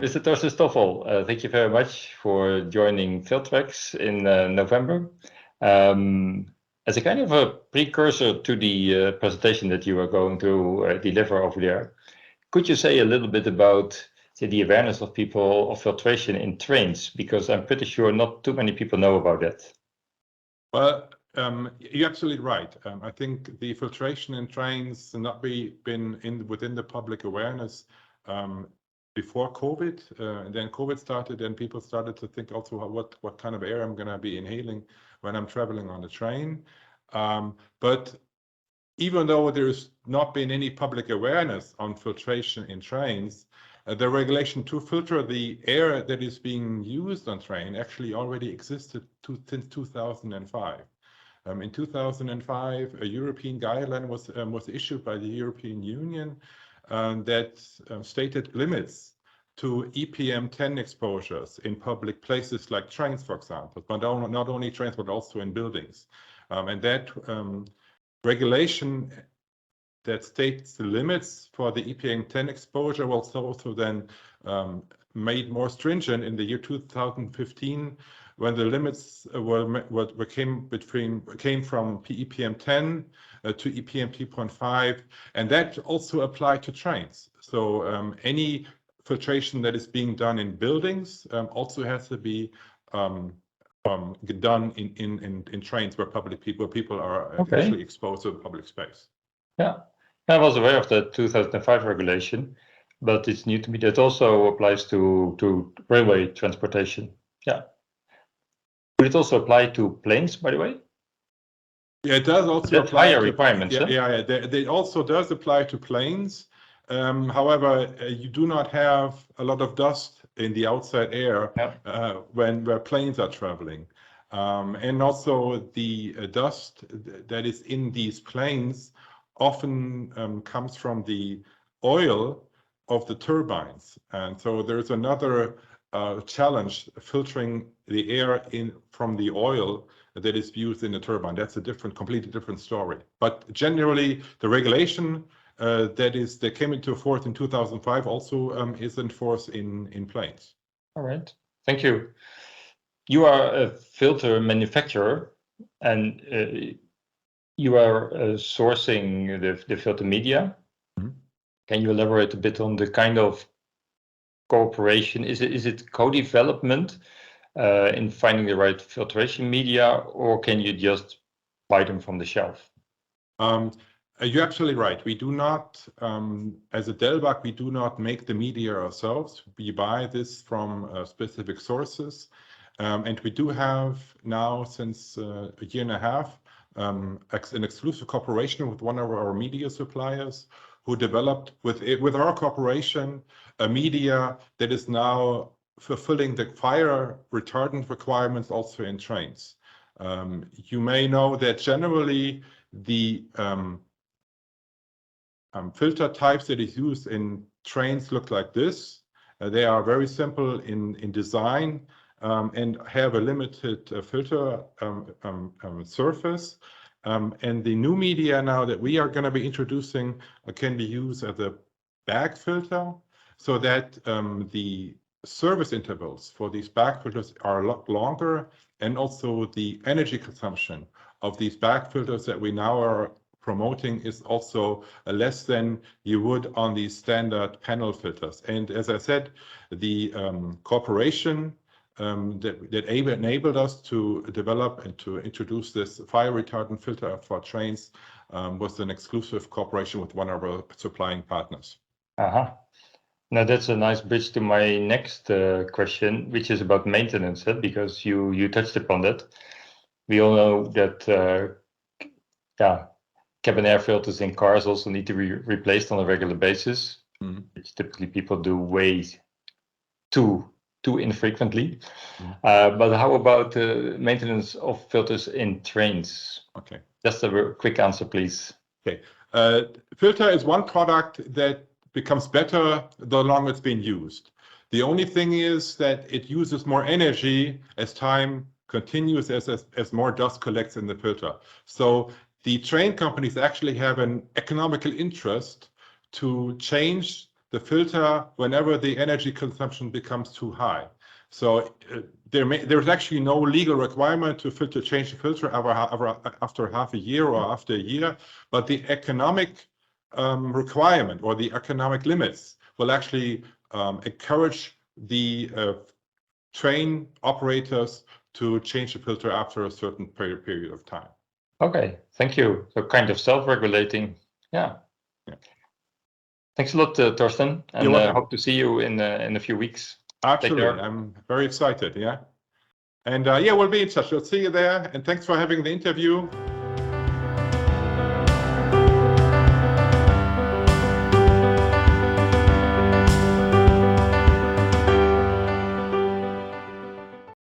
Mr. Thorsten Stoffel, thank you very much for joining FILTREX in November. As a kind of a precursor to the presentation that you are going to deliver over there, could you say a little bit about the awareness of people of filtration in trains? Because I'm pretty sure not too many people know about that. Well, you're absolutely right. I think the filtration in trains has not been within the public awareness before COVID, and then COVID started, and people started to think also what kind of air I'm going to be inhaling when I'm traveling on the train. But even though there's not been any public awareness on filtration in trains, the regulation to filter the air that is being used on train actually already existed since 2005. In 2005, a European guideline was issued by the European Union that stated limits to EPM10 exposures in public places like trains, for example, but not only trains, but also in buildings. And that regulation that states the limits for the EPM10 exposure was also then made more stringent in the year 2015, when the limits came from EPM10 to EPM 2.5, and that also applied to trains. So any filtration that is being done in buildings also has to be done in trains where people are actually exposed to the public space. Yeah, I was aware of the 2005 regulation, but it's new to me that also applies to railway transportation. Yeah. Would it also apply to planes, by the way? Yeah, it does also apply higher to requirements. Yeah. It also does apply to planes. However, you do not have a lot of dust in the outside air where planes are traveling. And also the dust that is in these planes often comes from the oil of the turbines. And so there's another challenge filtering the air from the oil that is used in the turbine. That's a completely different story. But generally, the regulation that came into force in 2005 also is in force in planes. All right, thank you. You are a filter manufacturer, and you are sourcing the filter media. Mm-hmm. Can you elaborate a bit on the kind of cooperation? Is it co-development in finding the right filtration media, or can you just buy them from the shelf? You're absolutely right. We do not, as a Delbag, we do not make the media ourselves. We buy this from specific sources. And we do have now, since a year and a half, an exclusive cooperation with one of our media suppliers who developed with our cooperation a media that is now fulfilling the fire retardant requirements also in trains. You may know that generally the filter types that is used in trains look like this. They are very simple in design and have a limited filter surface. And the new media now that we are going to be introducing can be used as a bag filter, so that the service intervals for these bag filters are a lot longer, and also the energy consumption of these bag filters that we now are promoting is also less than you would on these standard panel filters. And as I said, the cooperation that enabled us to develop and to introduce this fire retardant filter for trains was an exclusive cooperation with one of our supplying partners. Now that's a nice bridge to my next question, which is about maintenance, because you touched upon that. We all know that cabin air filters in cars also need to be replaced on a regular basis, which typically people do way too infrequently. But how about maintenance of filters in trains? Okay. Just a quick answer, please. Okay. Filter is one product that becomes better the longer it's been used. The only thing is that it uses more energy as time continues, as more dust collects in the filter. So the train companies actually have an economical interest to change the filter whenever the energy consumption becomes too high. So there's actually no legal requirement to change the filter after half a year or after a year, but the economic requirement or the economic limits will actually encourage the train operators to change the filter after a certain period of time. Okay, thank you. So kind of self-regulating. Yeah. Thanks a lot, Thorsten, and I hope to see you in a few weeks. Absolutely, I'm very excited. Yeah, and yeah, we'll be in touch. We'll see you there, and thanks for having the interview.